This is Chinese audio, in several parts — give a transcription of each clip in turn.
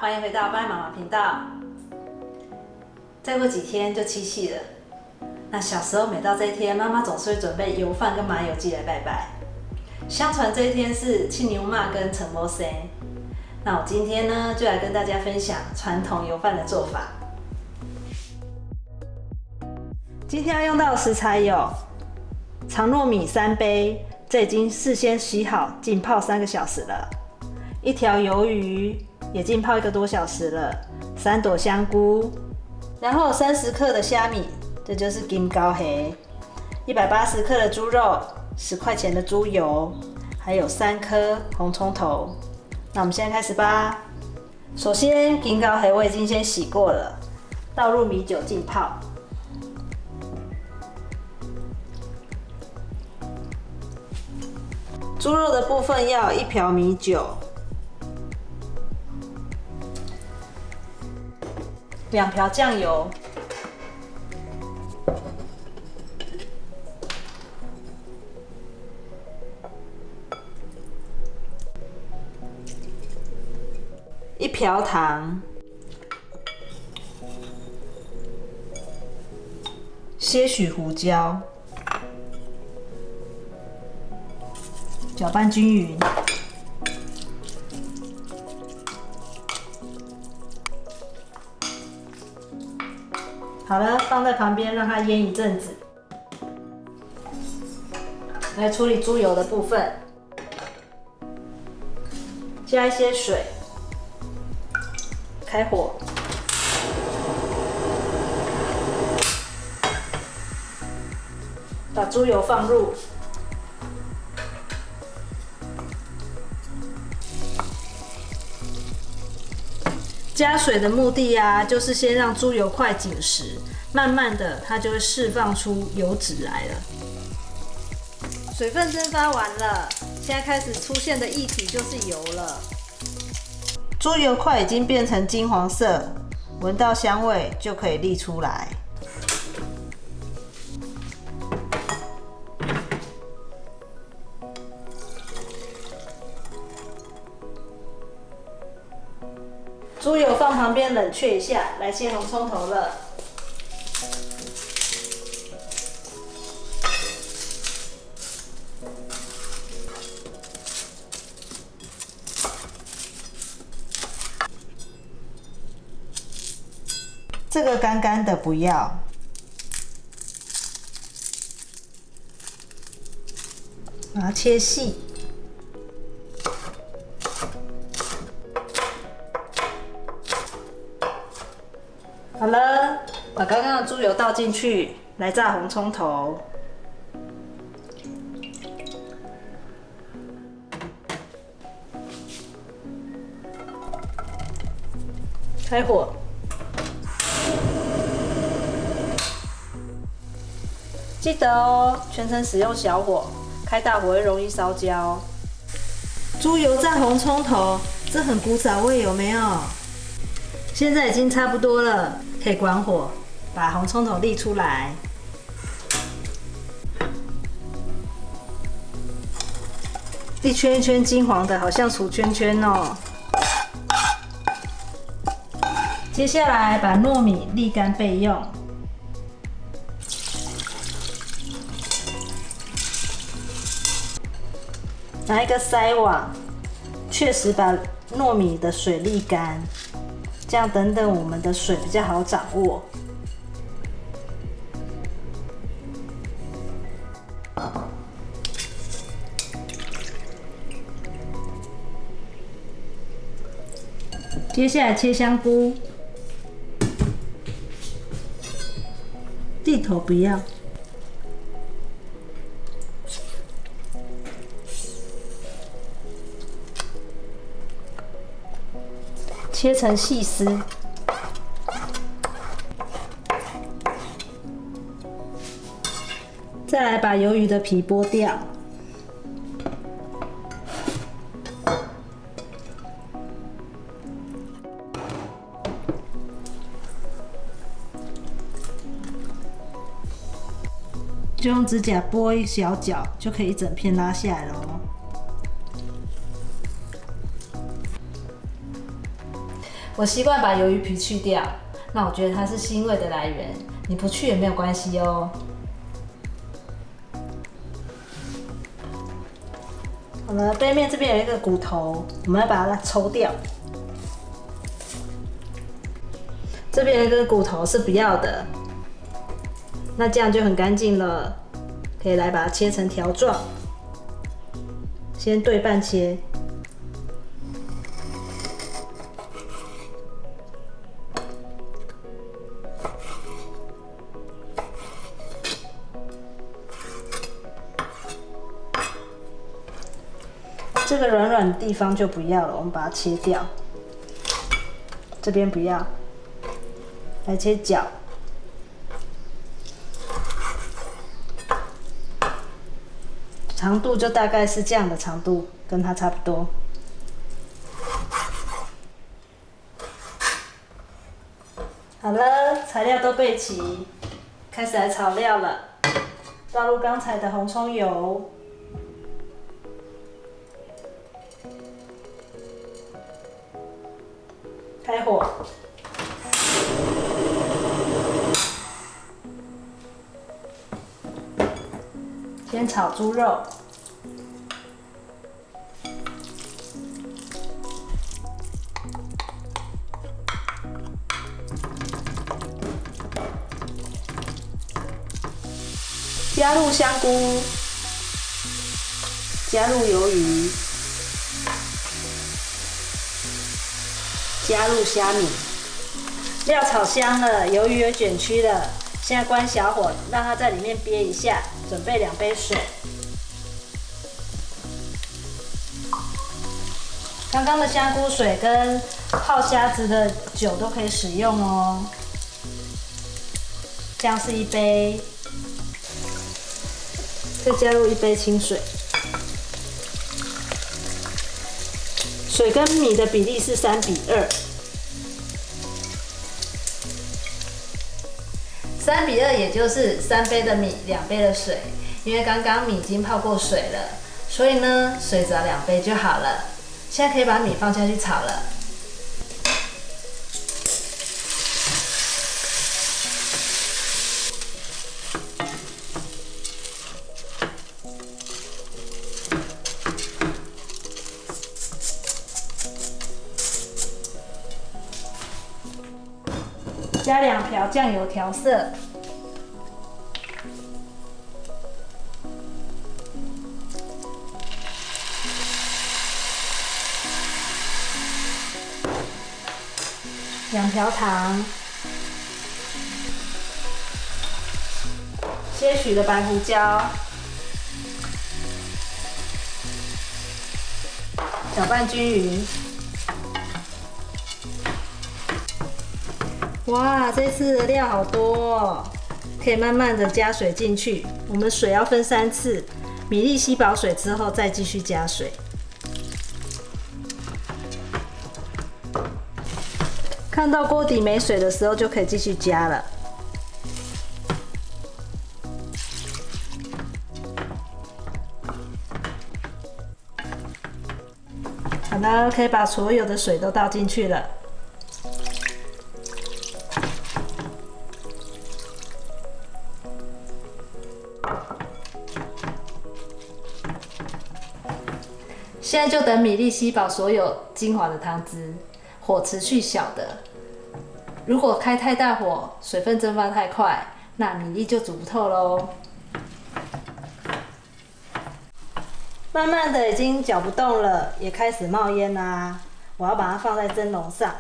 欢迎回到拜妈妈频道。再过几天就七夕了，那小时候每到这一天，妈妈总是会准备油饭跟麻油鸡来拜拜。相传这一天是庆牛妈跟陈波生。那我今天呢，就来跟大家分享传统油饭的做法。今天要用到的食材有长糯米3杯，这已经事先洗好浸泡3个小时了。1条鱿鱼也浸泡1个多小时了。3朵香菇，然后30克的虾米，这就是金高黑。180克的猪肉，10块钱的猪油，还有3颗红葱头。那我们现在开始吧。首先，金高黑我已经先洗过了，倒入米酒浸泡。猪肉的部分要1瓢米酒，2瓢酱油，1瓢糖，些许胡椒，搅拌均匀。好了，放在旁边让它腌一阵子。来处理猪油的部分，加一些水，开火，把猪油放入。加水的目的就是先让猪油块紧实，慢慢的它就会释放出油脂来了。水分蒸发完了，现在开始出现的液体就是油了。猪油块已经变成金黄色，闻到香味就可以沥出来。猪油放旁边冷却一下，来切红葱头了。这个干干的不要。把它切细。好了，把刚刚的猪油倒进去，来炸红葱头。开火，记得哦，全程使用小火，开大火会容易烧焦。猪油炸红葱头，这很古早味，有没有？现在已经差不多了，可以关火，把红葱头沥出来。一圈一圈金黄的，好像薯圈圈哦。接下来把糯米沥干备用。拿一个筛网，确实把糯米的水沥干。这样等等我们的水比较好掌握。接下来切香菇，蒂头不要。切成细丝，再来把鱿鱼的皮剥掉，就用指甲剥一小角，就可以一整片拉下来了哦。我习惯把鱿鱼皮去掉，那我觉得它是腥味的来源，你不去也没有关系哦。好了，背面这边有一个骨头，我们要把它抽掉。这边有一个骨头是不要的，那这样就很干净了。可以来把它切成条状，先对半切。这个软软的地方就不要了，我们把它切掉。这边不要，来切角。长度就大概是这样的长度，跟它差不多。好了，材料都备齐，开始来炒料了。倒入刚才的红葱油。开火，先炒猪肉，加入香菇，加入鱿鱼。加入虾米，料炒香了，鱿鱼也卷曲了。现在关小火，让它在里面憋一下。准备2杯水。刚刚的香菇水跟泡虾子的酒都可以使用哦。这样是1杯，再加入1杯清水。水跟米的比例是3:2。3:2，也就是3杯的米，2杯的水。因为刚刚米已经泡过水了，所以呢，水只要2杯就好了。现在可以把米放下去炒了。加2瓢酱油调色，2瓢糖，些许的白胡椒，搅拌均匀。哇，这次的料好多哦，可以慢慢的加水进去。我们水要分3次，米粒吸饱水之后再继续加水。看到锅底没水的时候，就可以继续加了。好了，可以把所有的水都倒进去了。现在就等米粒吸饱所有精华的汤汁，火持续小的。如果开太大火，水分蒸发太快，那米粒就煮不透喽。慢慢的已经搅不动了，也开始冒烟啦。我要把它放在蒸笼上，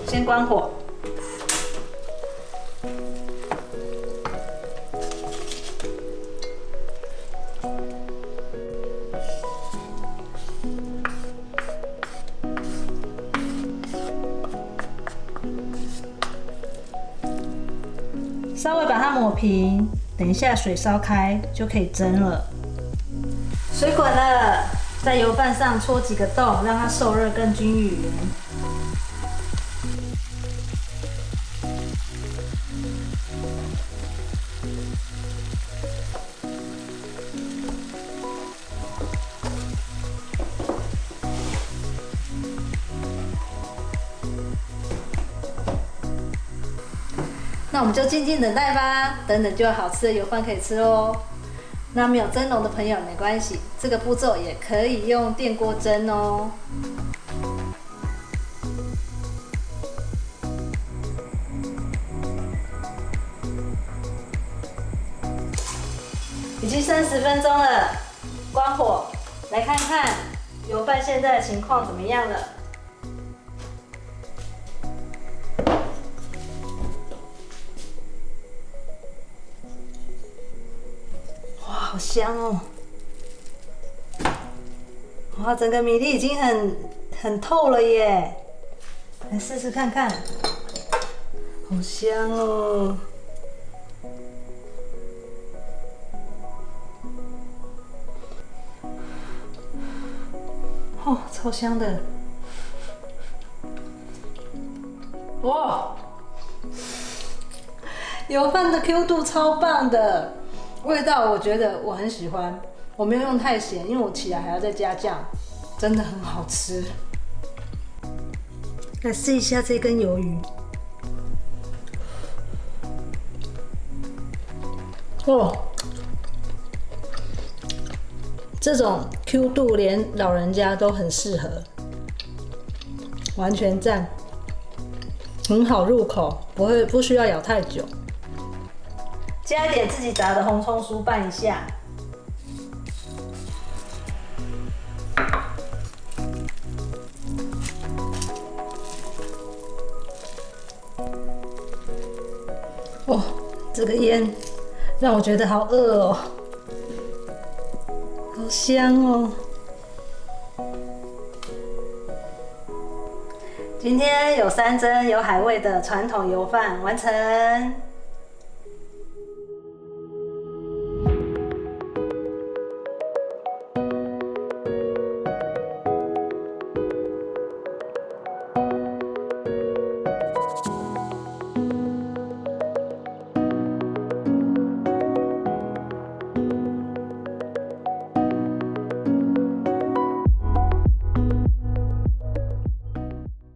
先关火。稍微把它抹平，等一下水烧开就可以蒸了。水滚了，在油饭上戳几个洞，让它受热更均匀。那我们就静静等待吧，等等就有好吃的油饭可以吃喽。那没有蒸笼的朋友没关系，这个步骤也可以用电锅蒸哦。已经30分钟了，关火，来看看油饭现在的情况怎么样了。哇，好香哦！哇，整个米粒已经很透了耶，来试试看看，好香哦！哦，超香的！哇，油饭的 Q 度超棒的，味道我觉得我很喜欢。我没有用太咸，因为我起来还要再加酱，真的很好吃。来试一下这根鱿鱼。哦，这种 Q 度连老人家都很适合，完全赞，很好入口，不需要咬太久。加一点自己炸的红葱酥拌一下。哦，这个烟让我觉得好饿哦。好香哦！今天有山珍有海味的传统油饭完成。